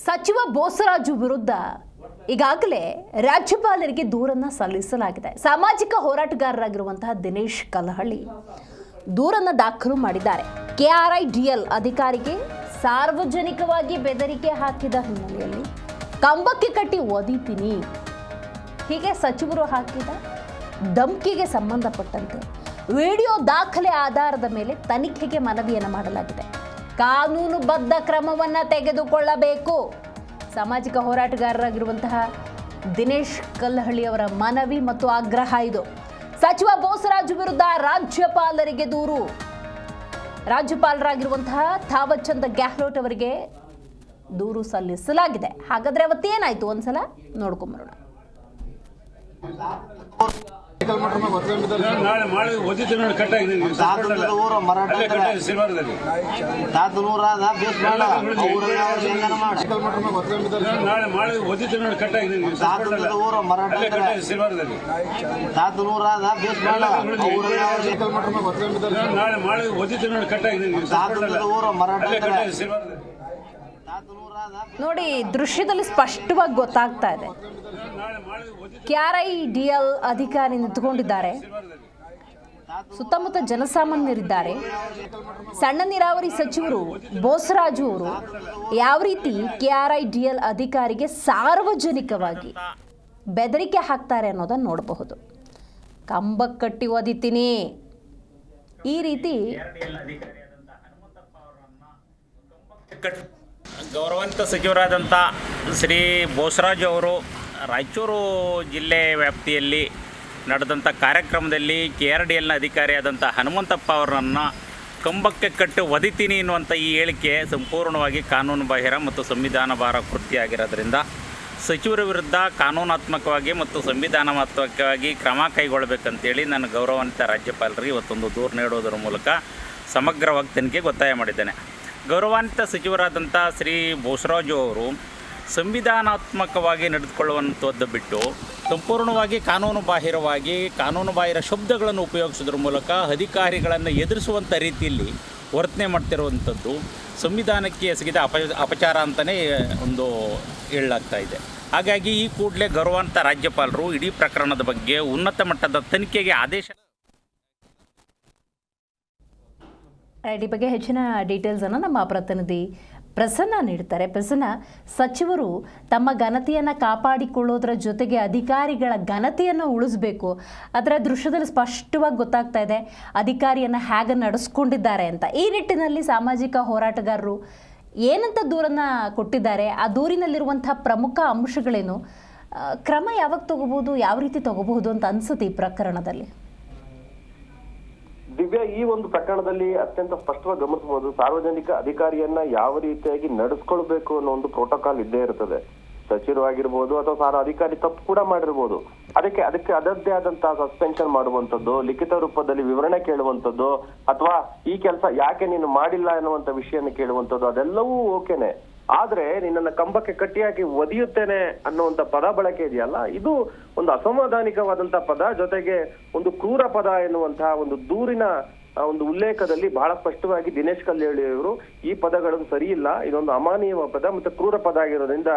ಸಚಿವ ಬೋಸರಾಜು ವಿರುದ್ಧ ಈಗಾಗಲೇ ರಾಜ್ಯಪಾಲರಿಗೆ ದೂರನ್ನು ಸಲ್ಲಿಸಲಾಗಿದೆ. ಸಾಮಾಜಿಕ ಹೋರಾಟಗಾರರಾಗಿರುವಂತಹ ದಿನೇಶ್ ಕಲ್ಲಹಳ್ಳಿ ದೂರನ್ನು ದಾಖಲು ಮಾಡಿದ್ದಾರೆ. KRIDL ಅಧಿಕಾರಿಗೆ ಸಾರ್ವಜನಿಕವಾಗಿ ಬೆದರಿಕೆ ಹಾಕಿದ ಹಿನ್ನೆಲೆಯಲ್ಲಿ ಕಂಬಕ್ಕೆ ಕಟ್ಟಿ ಒದಿತೀನಿ, ಹೀಗೆ ಸಚಿವರು ಹಾಕಿದ ಧಮಕಿಗೆ ಸಂಬಂಧಪಟ್ಟಂತೆ ವಿಡಿಯೋ ದಾಖಲೆ ಆಧಾರದ ಮೇಲೆ ತನಿಖೆಗೆ ಮನವಿಯನ್ನು ಮಾಡಲಾಗಿದೆ. ಕಾನೂನುಬದ್ಧ ಕ್ರಮವನ್ನು ತೆಗೆದುಕೊಳ್ಳಬೇಕು. ಸಾಮಾಜಿಕ ಹೋರಾಟಗಾರರಾಗಿರುವಂತಹ ದಿನೇಶ್ ಕಲ್ಲಹಳ್ಳಿ ಅವರ ಮನವಿ ಮತ್ತು ಆಗ್ರಹ ಇದು. ಸಚಿವ ಬೋಸರಾಜು ವಿರುದ್ಧ ರಾಜ್ಯಪಾಲರಿಗೆ ದೂರು. ರಾಜ್ಯಪಾಲರಾಗಿರುವಂತಹ ಥಾವರ್ ಚಂದ್ ಗೆಹ್ಲೋಟ್ ಅವರಿಗೆ ದೂರು ಸಲ್ಲಿಸಲಾಗಿದೆ. ಹಾಗಾದ್ರೆ ಅವತ್ತೇನಾಯ್ತು ಒಂದ್ಸಲ ನೋಡ್ಕೊಂಬರೋಣ. ನಾಳೆ ಮಾಡಿ ಓದಿದ್ದು ನೋಡಿ ಕಟ್ಟಾಗಿದೆ ನಾಳೆ ಮಾಡಿ ಓದಿದ್ದು ನೋಡಿ ಕಟ್ಟಾಗಿದೆ ನಾಳೆ ಮಾಡಿ ಓದಿದ್ದು ನೋಡಿ ಕಟ್ಟಾಗಿದೆ ನೋಡಿ, ದೃಶ್ಯದಲ್ಲಿ ಸ್ಪಷ್ಟವಾಗಿ ಗೊತ್ತಾಗ್ತಾ ಇದೆ. KRIDL ಅಧಿಕಾರಿ ನಿಂತುಕೊಂಡಿದ್ದಾರೆ, ಸುತ್ತಮುತ್ತ ಜನಸಾಮಾನ್ಯರಿದ್ದಾರೆ. ಸಣ್ಣ ನೀರಾವರಿ ಸಚಿವರು ಬೋಸರಾಜು ಅವರು ಯಾವ ರೀತಿ KRIDL ಅಧಿಕಾರಿಗೆ ಸಾರ್ವಜನಿಕವಾಗಿ ಬೆದರಿಕೆ ಹಾಕ್ತಾರೆ ಅನ್ನೋದನ್ನು ನೋಡಬಹುದು. ಕಂಬಕ್ಕೆ ಕಟ್ಟಿ ಒದಿತೀನಿ, ಈ ರೀತಿ ಗೌರವಾನ್ವಿತ ಸಚಿವರಾದಂಥ ಶ್ರೀ ಬೋಸರಾಜು ಅವರು ರಾಯಚೂರು ಜಿಲ್ಲೆ ವ್ಯಾಪ್ತಿಯಲ್ಲಿ ನಡೆದಂಥ ಕಾರ್ಯಕ್ರಮದಲ್ಲಿ KRDLನ ಅಧಿಕಾರಿಯಾದಂಥ ಹನುಮಂತಪ್ಪ ಅವರನ್ನು ಕಂಬಕ್ಕೆ ಕಟ್ಟಿ ಒದಿತೀನಿ ಎನ್ನುವಂಥ ಈ ಹೇಳಿಕೆ ಸಂಪೂರ್ಣವಾಗಿ ಕಾನೂನುಬಾಹಿರ ಮತ್ತು ಸಂವಿಧಾನಬಾಹಿರ ಕೃತ್ಯ ಆಗಿರೋದ್ರಿಂದ ಸಚಿವರ ವಿರುದ್ಧ ಕಾನೂನಾತ್ಮಕವಾಗಿ ಮತ್ತು ಸಂವಿಧಾನಾತ್ಮಕವಾಗಿ ಕ್ರಮ ಕೈಗೊಳ್ಳಬೇಕಂತೇಳಿ ನಾನು ಗೌರವಾನ್ವಿತ ರಾಜ್ಯಪಾಲರಿಗೆ ಇವತ್ತೊಂದು ದೂರು ನೀಡೋದರ ಮೂಲಕ ಸಮಗ್ರವಾಗಿ ತನಿಖೆಗೆ ಒತ್ತಾಯ ಮಾಡಿದ್ದೇನೆ. ಗೌರವಾನ್ವಿತ ಸಚಿವರಾದಂಥ ಶ್ರೀ ಬೋಸರಾಜು ಅವರು ಸಂವಿಧಾನಾತ್ಮಕವಾಗಿ ನಡೆದುಕೊಳ್ಳುವಂಥದ್ದು ಬಿಟ್ಟು ಸಂಪೂರ್ಣವಾಗಿ ಕಾನೂನುಬಾಹಿರ ಶಬ್ದಗಳನ್ನು ಉಪಯೋಗಿಸೋದ್ರ ಮೂಲಕ ಅಧಿಕಾರಿಗಳನ್ನು ಎದುರಿಸುವಂಥ ರೀತಿಯಲ್ಲಿ ವರ್ತನೆ ಮಾಡ್ತಿರುವಂಥದ್ದು ಸಂವಿಧಾನಕ್ಕೆ ಎಸಗಿದ ಅಪಚಾರ ಅಂತಲೇ ಒಂದು ಹೇಳಲಾಗ್ತಾ ಇದೆ. ಹಾಗಾಗಿ ಈ ಕೂಡಲೇ ಗೌರವಾನ್ವಿತ ರಾಜ್ಯಪಾಲರು ಇಡೀ ಪ್ರಕರಣದ ಬಗ್ಗೆ ಉನ್ನತ ಮಟ್ಟದ ತನಿಖೆಗೆ ಆದೇಶ ಈ ಬಗ್ಗೆ ಹೆಚ್ಚಿನ ಡೀಟೇಲ್ಸನ್ನು ನಮ್ಮ ಪ್ರತಿನಿಧಿ ಪ್ರಸನ್ನ ನೀಡ್ತಾರೆ. ಪ್ರಸನ್ನ, ಸಚಿವರು ತಮ್ಮ ಘನತೆಯನ್ನು ಕಾಪಾಡಿಕೊಳ್ಳೋದ್ರ ಜೊತೆಗೆ ಅಧಿಕಾರಿಗಳ ಘನತೆಯನ್ನು ಉಳಿಸಬೇಕು. ಅದರ ದೃಶ್ಯದಲ್ಲಿ ಸ್ಪಷ್ಟವಾಗಿ ಗೊತ್ತಾಗ್ತಾ ಇದೆ ಅಧಿಕಾರಿಯನ್ನು ಹೇಗೆ ನಡೆಸ್ಕೊಂಡಿದ್ದಾರೆ ಅಂತ. ಈ ನಿಟ್ಟಿನಲ್ಲಿ ಸಾಮಾಜಿಕ ಹೋರಾಟಗಾರರು ಏನಂತ ದೂರನ್ನು ಕೊಟ್ಟಿದ್ದಾರೆ, ಆ ದೂರಿನಲ್ಲಿರುವಂಥ ಪ್ರಮುಖ ಅಂಶಗಳೇನು, ಕ್ರಮ ಯಾವಾಗ ತಗೋಬಹುದು, ಯಾವ ರೀತಿ ತಗೋಬಹುದು ಅಂತ ಅನ್ಸುತ್ತೆ ಈ ಪ್ರಕರಣದಲ್ಲಿ? ದಿವ್ಯಾ, ಈ ಒಂದು ಪ್ರಕರಣದಲ್ಲಿ ಅತ್ಯಂತ ಸ್ಪಷ್ಟವಾಗಿ ಗಮನಿಸಬಹುದು, ಸಾರ್ವಜನಿಕ ಅಧಿಕಾರಿಯನ್ನ ಯಾವ ರೀತಿಯಾಗಿ ನಡೆಸ್ಕೊಳ್ಬೇಕು ಅನ್ನೋ ಒಂದು ಪ್ರೋಟೋಕಾಲ್ ಇದ್ದೇ ಇರ್ತದೆ. ಸಚಿವರಾಗಿರ್ಬೋದು ಅಥವಾ ಅಧಿಕಾರಿ ತಪ್ಪು ಕೂಡ ಮಾಡಿರ್ಬೋದು, ಅದಕ್ಕೆ ಅದರದ್ದೇ ಆದಂತಹ ಸಸ್ಪೆನ್ಷನ್ ಮಾಡುವಂತದ್ದು, ಲಿಖಿತ ರೂಪದಲ್ಲಿ ವಿವರಣೆ ಕೇಳುವಂತದ್ದು, ಅಥವಾ ಈ ಕೆಲಸ ಯಾಕೆ ನೀನು ಮಾಡಿಲ್ಲ ಅನ್ನುವಂತ ವಿಷಯನ ಕೇಳುವಂತದ್ದು, ಅದೆಲ್ಲವೂ ಓಕೆನೆ. ಆದ್ರೆ ನಿನ್ನನ್ನ ಕಂಬಕ್ಕೆ ಕಟ್ಟಿಯಾಗಿ ಒದಿಯುತ್ತೇನೆ ಅನ್ನುವಂತ ಪದ ಬಳಕೆ ಇದೆಯಲ್ಲ, ಇದು ಒಂದು ಅಸಂವಿಧಾನಿಕವಾದಂತ ಪದ, ಜೊತೆಗೆ ಒಂದು ಕ್ರೂರ ಪದ ಎನ್ನುವಂತಹ ಒಂದು ದೂರಿನ ಒಂದು ಉಲ್ಲೇಖದಲ್ಲಿ ಬಹಳ ಸ್ಪಷ್ಟವಾಗಿ ದಿನೇಶ್ ಕಲ್ಲಹಳ್ಳಿ ಅವರು ಈ ಪದಗಳನ್ನು ಸರಿ ಇಲ್ಲ, ಇದೊಂದು ಅಮಾನವೀಯ ಪದ ಮತ್ತು ಕ್ರೂರ ಪದ ಆಗಿರೋದ್ರಿಂದ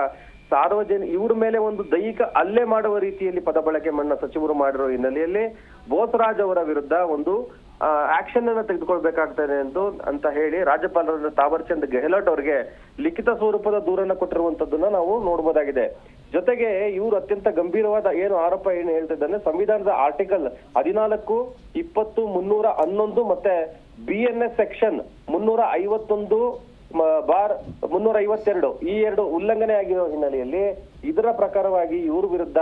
ಇವ್ರ ಮೇಲೆ ಒಂದು ದೈಹಿಕ ಹಲ್ಲೆ ಮಾಡುವ ರೀತಿಯಲ್ಲಿ ಪದ ಬಳಕೆ ಸಚಿವರು ಮಾಡಿರೋ ಹಿನ್ನೆಲೆಯಲ್ಲಿ ಬೋಸರಾಜ್ ಅವರ ವಿರುದ್ಧ ಒಂದು ಆಕ್ಷನ್ ಅನ್ನ ತೆಗೆದುಕೊಳ್ಬೇಕಾಗ್ತದೆ ಅಂತ ಹೇಳಿ ರಾಜ್ಯಪಾಲರಾದ ಥಾವರ್ ಚಂದ್ ಗೆಹ್ಲೋಟ್ ಅವರಿಗೆ ಲಿಖಿತ ಸ್ವರೂಪದ ದೂರನ್ನ ಕೊಟ್ಟಿರುವಂತದ್ದನ್ನ ನಾವು ನೋಡಬಹುದಾಗಿದೆ. ಜೊತೆಗೆ ಇವರು ಅತ್ಯಂತ ಗಂಭೀರವಾದ ಆರೋಪ ಹೇಳ್ತಿದ್ದಾನೆ, ಸಂವಿಧಾನದ ಆರ್ಟಿಕಲ್ 14, 20, 311 ಮತ್ತೆ BNS ಸೆಕ್ಷನ್ 351/352 ಈ ಎರಡು ಉಲ್ಲಂಘನೆ ಆಗಿರೋ ಹಿನ್ನೆಲೆಯಲ್ಲಿ ಇದರ ಪ್ರಕಾರವಾಗಿ ಇವ್ರ ವಿರುದ್ಧ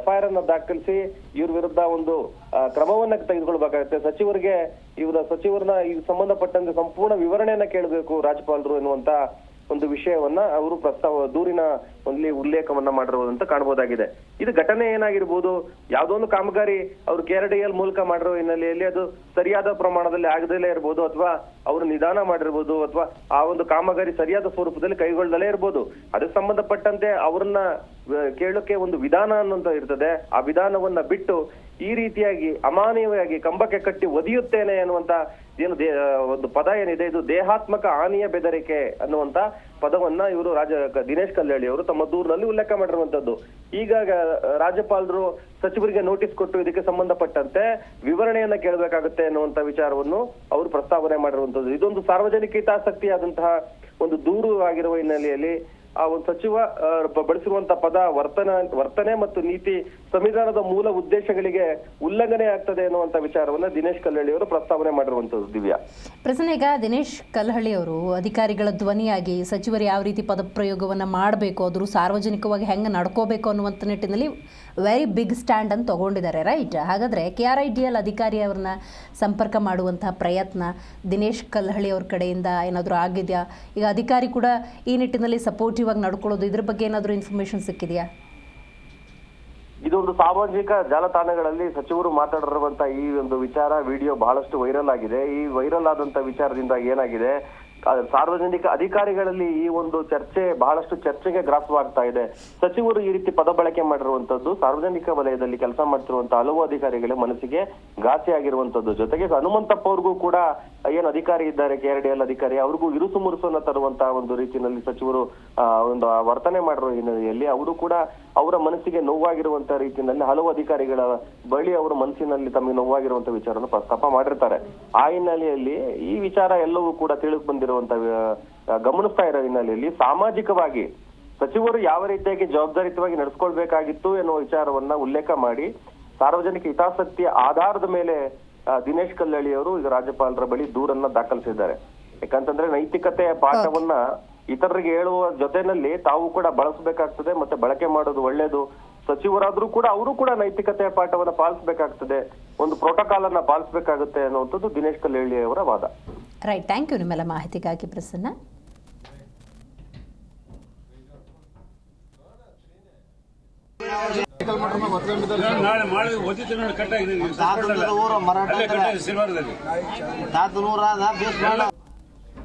FIR ಅನ್ನ ದಾಖಲಿಸಿ ಇವ್ರ ವಿರುದ್ಧ ಒಂದು ಕ್ರಮವನ್ನ ತೆಗೆದುಕೊಳ್ಬೇಕಾಗುತ್ತೆ. ಸಚಿವರನ್ನ ಈ ಸಂಬಂಧಪಟ್ಟಂತೆ ಸಂಪೂರ್ಣ ವಿವರಣೆಯನ್ನ ಕೇಳಬೇಕು ರಾಜ್ಯಪಾಲರು ಎನ್ನುವಂತ ಒಂದು ವಿಷಯವನ್ನ ಅವರು ದೂರಿನ ಒಂದು ಉಲ್ಲೇಖವನ್ನ ಮಾಡಿರುವುದಂತ ಕಾಣಬಹುದಾಗಿದೆ. ಇದು ಘಟನೆ ಏನಾಗಿರ್ಬೋದು, ಯಾವುದೋ ಒಂದು ಕಾಮಗಾರಿ ಅವರು KRDL ಮೂಲಕ ಮಾಡಿರೋ ಹಿನ್ನೆಲೆಯಲ್ಲಿ ಅದು ಸರಿಯಾದ ಪ್ರಮಾಣದಲ್ಲಿ ಆಗದಲ್ಲೇ ಇರ್ಬೋದು, ಅಥವಾ ಅವರು ನಿಧಾನ ಮಾಡಿರ್ಬೋದು, ಅಥವಾ ಆ ಒಂದು ಕಾಮಗಾರಿ ಸರಿಯಾದ ಸ್ವರೂಪದಲ್ಲಿ ಕೈಗೊಳ್ಳದಲ್ಲೇ ಇರ್ಬೋದು. ಅದಕ್ಕೆ ಸಂಬಂಧಪಟ್ಟಂತೆ ಅವ್ರನ್ನ ಕೇಳೋಕೆ ಒಂದು ವಿಧಾನ ಅನ್ನೋಂತ ಇರ್ತದೆ. ಆ ವಿಧಾನವನ್ನ ಬಿಟ್ಟು ಈ ರೀತಿಯಾಗಿ ಅಮಾನವೀಯವಾಗಿ ಕಂಬಕ್ಕೆ ಕಟ್ಟಿ ಒದಿಯುತ್ತೇನೆ ಅನ್ನುವಂತ ಏನು ಒಂದು ಪದ ಏನಿದೆ, ಇದು ದೇಹಾತ್ಮಕ ಹಾನಿಯ ಬೆದರಿಕೆ ಅನ್ನುವಂತ ಪದವನ್ನ ಇವರು ದಿನೇಶ್ ಕಲ್ಲಳ್ಳಿ ಅವರು ತಮ್ಮ ದೂರಿನಲ್ಲಿ ಉಲ್ಲೇಖ ಮಾಡಿರುವಂತದ್ದು. ಈಗ ರಾಜ್ಯಪಾಲರು ಸಚಿವರಿಗೆ ನೋಟಿಸ್ ಕೊಟ್ಟು ಇದಕ್ಕೆ ಸಂಬಂಧಪಟ್ಟಂತೆ ವಿವರಣೆಯನ್ನ ಕೇಳಬೇಕಾಗುತ್ತೆ ಅನ್ನುವಂತ ವಿಚಾರವನ್ನು ಅವರು ಪ್ರಸ್ತಾವನೆ ಮಾಡಿರುವಂತದ್ದು. ಇದೊಂದು ಸಾರ್ವಜನಿಕ ಹಿತಾಸಕ್ತಿಯಾದಂತಹ ಒಂದು ದೂರು ಆಗಿರುವ ಹಿನ್ನೆಲೆಯಲ್ಲಿ ಆ ಒಂದು ಸಚಿವ ಬಳಸಿರುವಂತಹ ಪದ ವರ್ತನೆ ಮತ್ತು ನೀತಿ ಸಂವಿಧಾನದ ಮೂಲ ಉದ್ದೇಶಗಳಿಗೆ ಉಲ್ಲಂಘನೆ ಆಗ್ತದೆ ಅನ್ನುವಂತ ವಿಚಾರವನ್ನ ದಿನೇಶ್ ಕಲ್ಲಳ್ಳಿ ಅವರು ಪ್ರಸ್ತಾವನೆ ಮಾಡಿರುವಂತದ್ದು. ದಿವ್ಯಾ, ಪ್ರಸನ್ನ, ಈಗ ದಿನೇಶ್ ಕಲ್ಲಹಳ್ಳಿ ಅವರು ಅಧಿಕಾರಿಗಳ ಧ್ವನಿಯಾಗಿ ಸಚಿವರು ಯಾವ ರೀತಿ ಪದಪ್ರಯೋಗವನ್ನು ಮಾಡಬೇಕು, ಅದ್ರ ಸಾರ್ವಜನಿಕವಾಗಿ ಹೆಂಗೆ ನಡ್ಕೋಬೇಕು ಅನ್ನುವಂಥ ನಿಟ್ಟಿನಲ್ಲಿ ವೆರಿ ಬಿಗ್ ಸ್ಟ್ಯಾಂಡ್ ಅಂತ ತಗೊಂಡಿದ್ದಾರೆ, ರೈಟ್? ಹಾಗಾದರೆ KRIDL ಅಧಿಕಾರಿ ಅವ್ರನ್ನ ಸಂಪರ್ಕ ಮಾಡುವಂತಹ ಪ್ರಯತ್ನ ದಿನೇಶ್ ಕಲ್ಲಹಳ್ಳಿ ಅವ್ರ ಕಡೆಯಿಂದ ಏನಾದರೂ ಆಗಿದೆಯಾ? ಈಗ ಅಧಿಕಾರಿ ಕೂಡ ಈ ನಿಟ್ಟಿನಲ್ಲಿ ಸಪೋರ್ಟಿವ್ ಆಗಿ ನಡ್ಕೊಳ್ಳೋದು, ಇದ್ರ ಬಗ್ಗೆ ಏನಾದರೂ ಇನ್ಫಾರ್ಮೇಶನ್ ಸಿಕ್ಕಿದೆಯಾ? ಇದೊಂದು ಸಾಮಾಜಿಕ ಜಾಲತಾಣಗಳಲ್ಲಿ ಸಚಿವರು ಮಾತಾಡಿರುವಂತ ಈ ಒಂದು ವಿಚಾರ ವಿಡಿಯೋ ಬಹಳಷ್ಟು ವೈರಲ್ ಆಗಿದೆ. ಈ ವೈರಲ್ ಆದಂತ ವಿಚಾರದಿಂದ ಏನಾಗಿದೆ, ಸಾರ್ವಜನಿಕ ಅಧಿಕಾರಿಗಳಲ್ಲಿ ಈ ಒಂದು ಚರ್ಚೆ ಬಹಳಷ್ಟು ಚರ್ಚೆಗೆ ಗ್ರಾಸವಾಗ್ತಾ ಇದೆ. ಸಚಿವರು ಈ ರೀತಿ ಪದ ಬಳಕೆ ಮಾಡಿರುವಂತದ್ದು ಸಾರ್ವಜನಿಕ ವಲಯದಲ್ಲಿ ಕೆಲಸ ಮಾಡ್ತಿರುವಂತಹ ಹಲವು ಅಧಿಕಾರಿಗಳ ಮನಸ್ಸಿಗೆ ಘಾಸಿಯಾಗಿರುವಂತದ್ದು. ಜೊತೆಗೆ ಹನುಮಂತಪ್ಪ ಅವ್ರಿಗೂ ಕೂಡ ಏನು ಅಧಿಕಾರಿ ಇದ್ದಾರೆ, KRDL ಅಧಿಕಾರಿ, ಅವ್ರಿಗೂ ಇರುಸು ಮುರುಸನ್ನ ತರುವಂತಹ ಒಂದು ರೀತಿಯಲ್ಲಿ ಸಚಿವರು ಒಂದು ವರ್ತನೆ ಮಾಡಿರೋ ಹಿನ್ನೆಲೆಯಲ್ಲಿ ಅವರು ಕೂಡ ಅವರ ಮನಸ್ಸಿಗೆ ನೋವಾಗಿರುವಂತ ರೀತಿಯಲ್ಲಿ ಹಲವು ಅಧಿಕಾರಿಗಳ ಬಳಿ ಅವರ ಮನಸ್ಸಿನಲ್ಲಿ ತಮಗೆ ನೋವಾಗಿರುವಂತ ವಿಚಾರವನ್ನು ಪ್ರಸ್ತಾಪ ಮಾಡಿರ್ತಾರೆ. ಆ ಹಿನ್ನೆಲೆಯಲ್ಲಿ ಈ ವಿಚಾರ ಎಲ್ಲವೂ ಕೂಡ ತಿಳಿದು ಬಂದಿರುವಂತ ಗಮನಿಸ್ತಾ ಇರೋ ಹಿನ್ನೆಲೆಯಲ್ಲಿ ಸಾಮಾಜಿಕವಾಗಿ ಸಚಿವರು ಯಾವ ರೀತಿಯಾಗಿ ಜವಾಬ್ದಾರಿಯುತವಾಗಿ ನಡೆಸ್ಕೊಳ್ಬೇಕಾಗಿತ್ತು ಎನ್ನುವ ವಿಚಾರವನ್ನ ಉಲ್ಲೇಖ ಮಾಡಿ ಸಾರ್ವಜನಿಕ ಹಿತಾಸಕ್ತಿಯ ಆಧಾರದ ಮೇಲೆ ದಿನೇಶ್ ಕಲ್ಲಳ್ಳಿ ಅವರು ಈಗ ರಾಜ್ಯಪಾಲರ ಬಳಿ ದೂರನ್ನ ದಾಖಲಿಸಿದ್ದಾರೆ. ಯಾಕಂತಂದ್ರೆ ನೈತಿಕತೆಯ ಪಾಠವನ್ನ ಇತರರಿಗೆ ಹೇಳುವ ಜೊತೆನಲ್ಲಿ ತಾವು ಕೂಡ ಬಳಸಬೇಕಾಗ್ತದೆ, ಮತ್ತೆ ಬಳಕೆ ಮಾಡೋದು ಒಳ್ಳೇದು. ಸಚಿವರಾದ್ರೂ ಕೂಡ ಅವರು ಕೂಡ ನೈತಿಕತೆಯ ಪಾಠವನ್ನ ಪಾಲಿಸಬೇಕಾಗ್ತದೆ, ಒಂದು ಪ್ರೋಟೋಕಾಲ್ ಅನ್ನ ಪಾಲಿಸಬೇಕಾಗುತ್ತೆ ಅನ್ನುವಂಥದ್ದು ದಿನೇಶ್ ಕಲ್ಲಳ್ಳಿ ಅವರ ವಾದ. ರೈಟ್, ಥ್ಯಾಂಕ್ ಯು ನಿಮ್ಮೆಲ್ಲ ಮಾಹಿತಿಗಾಗಿ ಪ್ರಸನ್ನ. ನಾಳೆ ಮಾಡಿ ಒದ್ದಿತ್ತು ನೋಡಿ ಕಟ್ಟಾಗಿದೆ ಊರ ಮರಾಠ ಸಿಲ್ವರ್ದಲ್ಲಿ ತಾತ ನೂರ